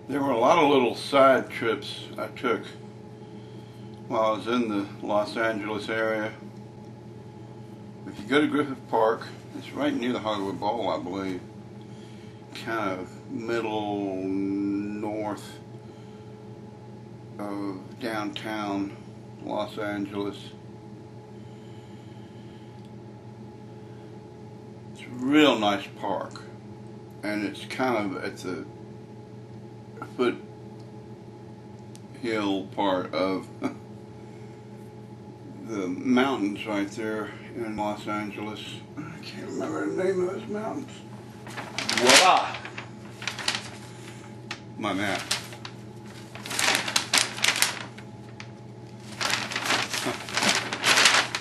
There were a lot of little side trips I took while I was in the Los Angeles area. If you go to Griffith Park, it's right near the Hollywood Bowl, I believe. Kind of middle north of downtown Los Angeles. It's a real nice park, and it's kind of at the foothill part of the mountains right there in Los Angeles. I can't remember the name of those mountains. Voila! My map.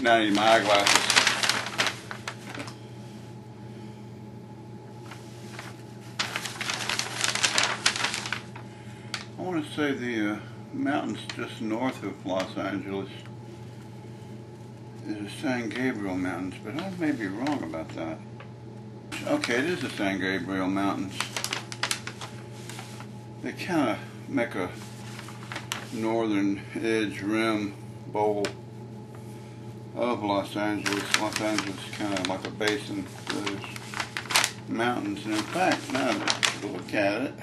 Now I need my eyeglasses. I want to say the mountains just north of Los Angeles is the San Gabriel Mountains, but I may be wrong about that. Okay, it is the San Gabriel Mountains. They kind of make a northern edge rim bowl of Los Angeles. Los Angeles is kind of like a basin for those mountains. And in fact, now that you look at it,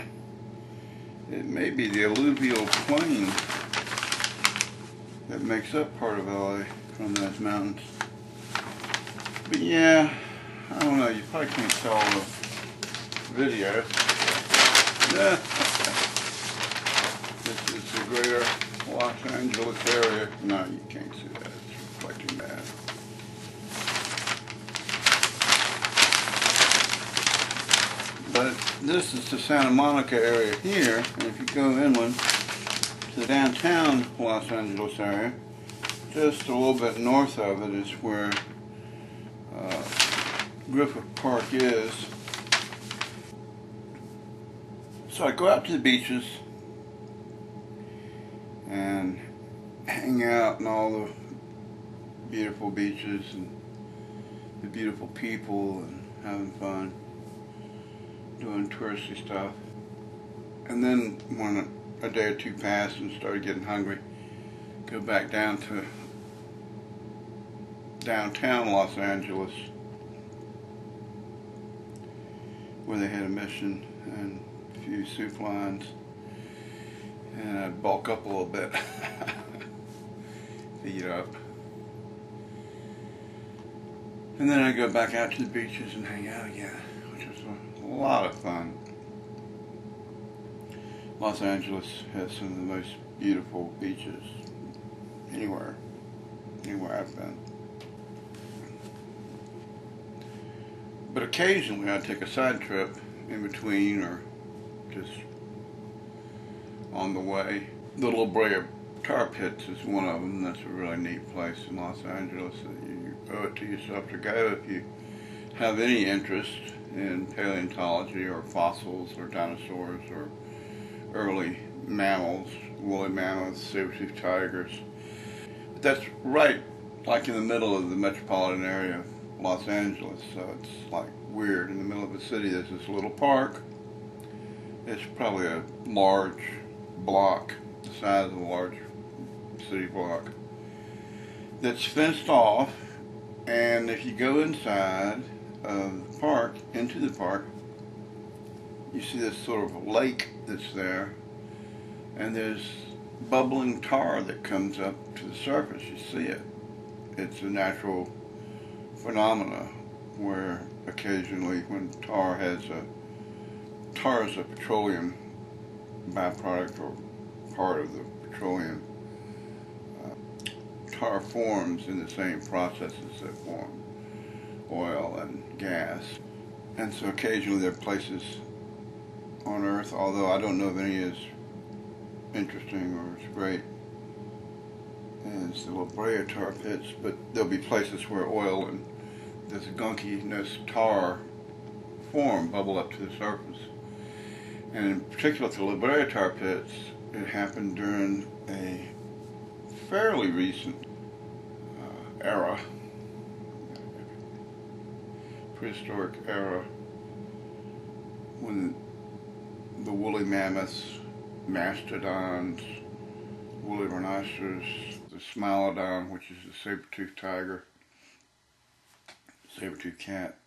it may be the alluvial plain that makes up part of LA from those mountains. But yeah, I don't know, you probably can't tell the video. This is the greater Los Angeles area. No, you can't see that. It's reflecting that. But this is the Santa Monica area here, and if you go inland to the downtown Los Angeles area, just a little bit north of it is where Griffith Park is. So I go out to the beaches and hang out in all the beautiful beaches and the beautiful people and having fun, doing touristy stuff. And then when a day or two passed and started getting hungry, go back down to downtown Los Angeles where they had a mission and a few soup lines, and I'd bulk up a little bit, feed up, and then I'd go back out to the beaches and hang out again, which was a lot of fun. Los Angeles has some of the most beautiful beaches anywhere I've been. But occasionally I'd take a side trip in between or just on the way. The LaBrea tar pits is one of them. That's a really neat place in Los Angeles that you owe it to yourself to go if you have any interest in paleontology or fossils or dinosaurs or early mammals, woolly mammoths, sabre-toothed tigers. But that's right like in the middle of the metropolitan area of Los Angeles, so it's like weird. In the middle of the city there's this little park. It's probably a large block, the size of a large city block, that's fenced off, and if you go inside of the park, into the park, you see this sort of lake that's there, and there's bubbling tar that comes up to the surface. You see it. It's a natural phenomena where occasionally when tar is a petroleum byproduct or part of the petroleum, tar forms in the same processes that form oil and gas. And so occasionally there are places on Earth, although I don't know of any as interesting or as great as the LaBrea tar pits, but there'll be places where oil and this gunkiness tar form bubble up to the surface. And in particular at the LaBrea tar pits, it happened during a fairly recent era, prehistoric era, when the woolly mammoths mastodons, woolly rhinoceros, the smilodon, which is the sabre-toothed tiger, saber-toothed cat.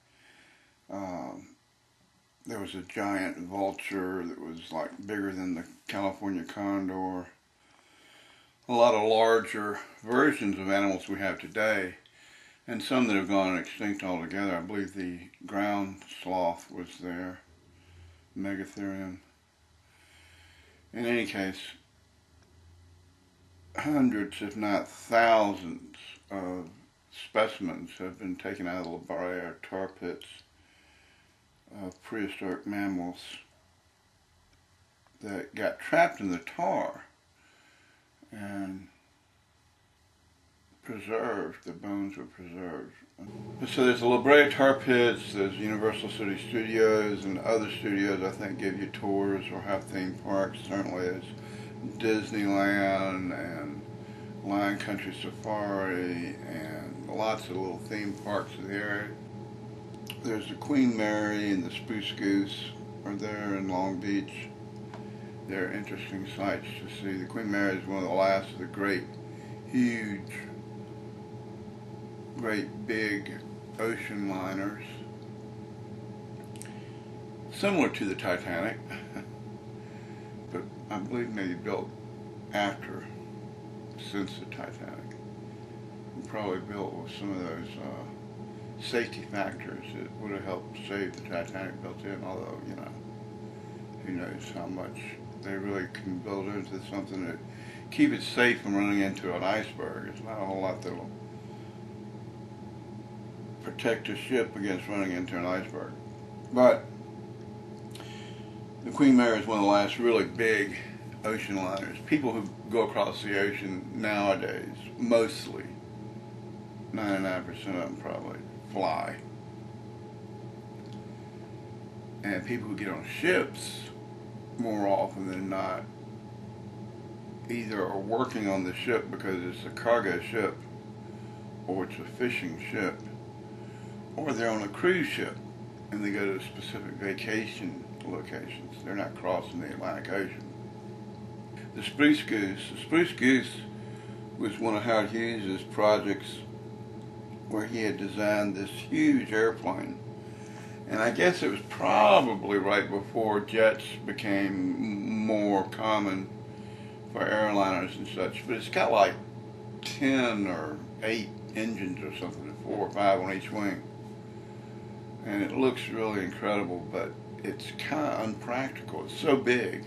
There was a giant vulture that was like bigger than the California condor. A lot of larger versions of animals we have today, and some that have gone extinct altogether. I believe the ground sloth was there, Megatherium. In any case, hundreds, if not thousands, of specimens have been taken out of the LaBrea tar pits of prehistoric mammals that got trapped in the tar and preserved. The bones were preserved. So there's the LaBrea tar pits, there's Universal City Studios, and other studios I think give you tours or have theme parks. Certainly there's Disneyland and Lion Country Safari and lots of little theme parks in the area. There's the Queen Mary and the Spruce Goose are there in Long Beach. They're interesting sights to see. The Queen Mary is one of the last of the great big ocean liners, similar to the Titanic, but I believe maybe built since the Titanic. Probably built with some of those safety factors that would have helped save the Titanic built in, although, you know, who knows how much they really can build into something that keep it safe from running into an iceberg. There's not a whole lot that'll protect a ship against running into an iceberg. But the Queen Mary is one of the last really big ocean liners. People who go across the ocean nowadays, mostly, 99% of them probably, fly. And people who get on ships, more often than not, either are working on the ship because it's a cargo ship, or it's a fishing ship, or they're on a cruise ship and they go to specific vacation locations. They're not crossing the Atlantic Ocean. The Spruce Goose was one of Howard Hughes' projects where he had designed this huge airplane. And I guess it was probably right before jets became more common for airliners and such. But it's got like 10 or 8 engines or something, 4 or 5 on each wing. And it looks really incredible, but it's kind of unpractical. It's so big.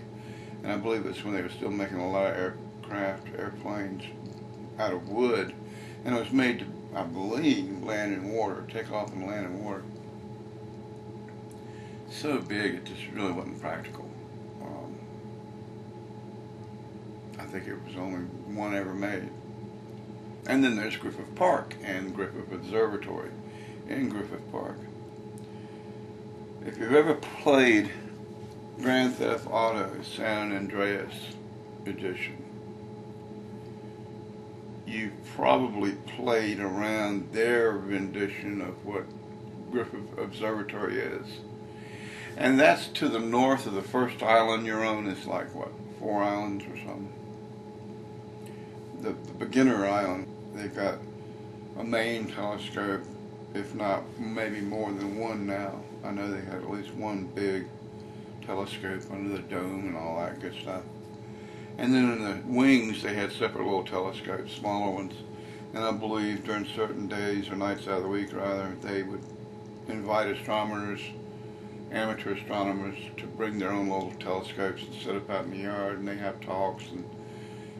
And I believe it's when they were still making a lot of airplanes out of wood. And it was made to, I believe, land in water, take off and land in water. So big, it just really wasn't practical. I think it was only one ever made. And then there's Griffith Park and Griffith Observatory in Griffith Park. If you've ever played Grand Theft Auto San Andreas edition, you probably played around their rendition of what Griffith Observatory is. And that's to the north of the first island you're on. It's like, what, 4 islands or something? The beginner island, they've got a main telescope, if not maybe more than one now. I know they had at least one big telescope under the dome and all that good stuff. And then in the wings they had separate little telescopes, smaller ones. And I believe during certain days or nights out of the week rather, they would invite astronomers, amateur astronomers, to bring their own little telescopes and set up out in the yard, and they have talks and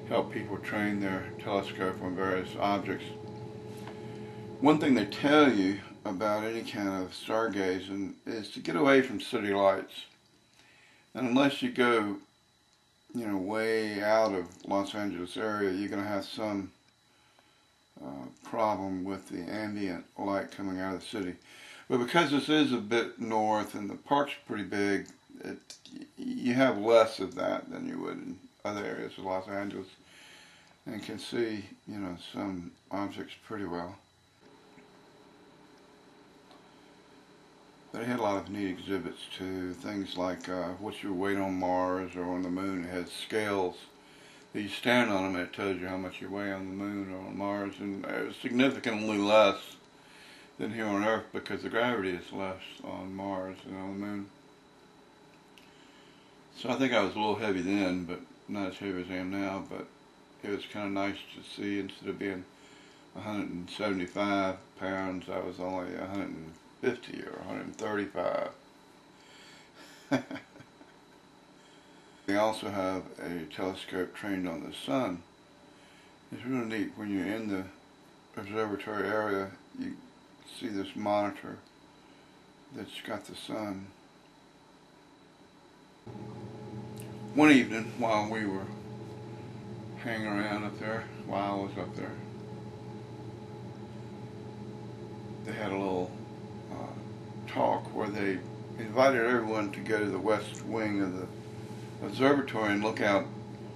help people train their telescope on various objects. One thing they tell you about any kind of stargazing is to get away from city lights. And unless you go, you know, way out of Los Angeles area, you're going to have some problem with the ambient light coming out of the city. But because this is a bit north and the park's pretty big, you have less of that than you would in other areas of Los Angeles, and can see, you know, some objects pretty well. They had a lot of neat exhibits too. Things like what's your weight on Mars or on the moon. It has scales. You stand on them and it tells you how much you weigh on the moon or on Mars, and it's significantly less than here on Earth because the gravity is less on Mars than on the moon. So I think I was a little heavy then, but not as heavy as I am now, but it was kind of nice to see. Instead of being 175 pounds, I was only 150 or 135. They also have a telescope trained on the sun. It's really neat. When you're in the observatory area, you see this monitor that's got the sun. One evening while we were hanging around up there, while I was up there, they had a little talk where they invited everyone to go to the west wing of the observatory and look out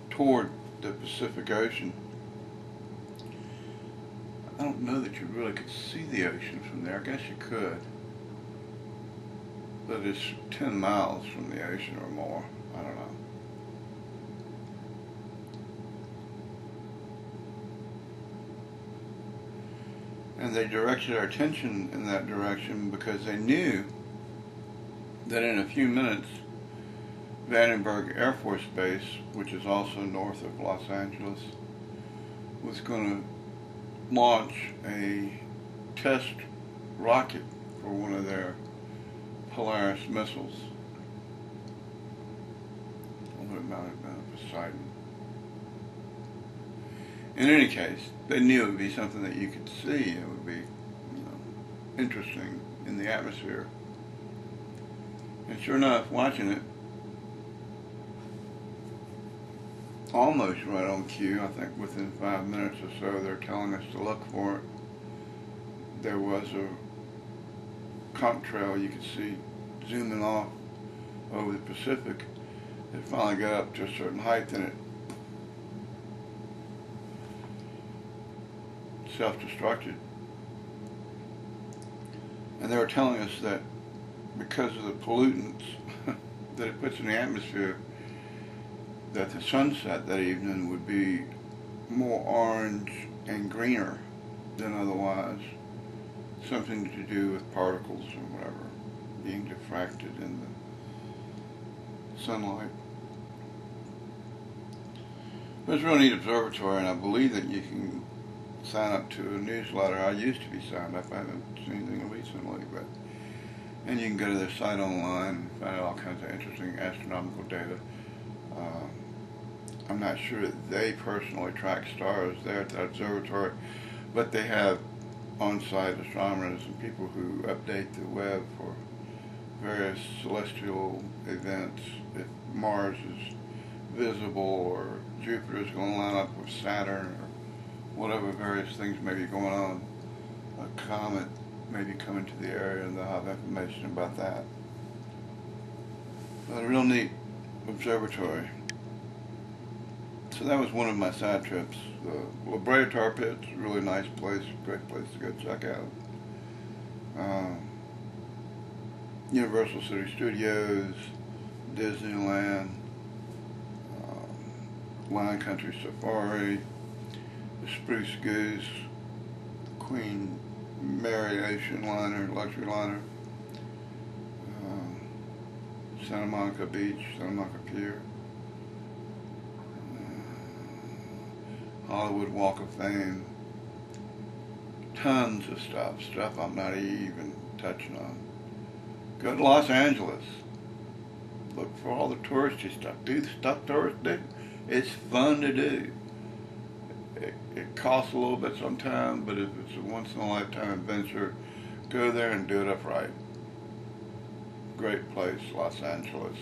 toward the Pacific Ocean. I don't know that you really could see the ocean from there. I guess you could, but it's 10 miles from the ocean or more. I don't know. And they directed our attention in that direction because they knew that in a few minutes Vandenberg Air Force Base, which is also north of Los Angeles, was going to launch a test rocket for one of their Polaris missiles. Although it might have been a Poseidon. In any case, they knew it would be something that you could see. It would be, interesting in the atmosphere. And sure enough, watching it, almost right on cue, I think within 5 minutes or so, they're telling us to look for it. There was a contrail you could see zooming off over the Pacific. It finally got up to a certain height and it self-destructed. And they were telling us that because of the pollutants that it puts in the atmosphere, that the sunset that evening would be more orange and greener than otherwise. Something to do with particles or whatever being diffracted in the sunlight. But it's a real neat observatory, and I believe that you can sign up to a newsletter. I used to be signed up. I haven't seen anything recently, but and you can go to their site online and find out all kinds of interesting astronomical data. I'm not sure that they personally track stars there at the observatory, but they have on-site astronomers and people who update the web for various celestial events. If Mars is visible or Jupiter is going to line up with Saturn or whatever various things may be going on, a comet may be coming to the area and they'll have information about that. But a real neat observatory. So that was one of my side trips. The LaBrea Tar Pit's a really nice place, great place to go check out. Universal City Studios, Disneyland, Lion Country Safari, the Spruce Goose, Queen Mary Ocean Liner, luxury liner, Santa Monica Beach, Santa Monica Pier, Hollywood Walk of Fame, tons of stuff I'm not even touching on. Go to Los Angeles, look for all the touristy stuff, do the stuff tourists do. It's fun to do. It costs a little bit sometimes, but if it's a once-in-a-lifetime adventure, go there and do it up right. Great place, Los Angeles.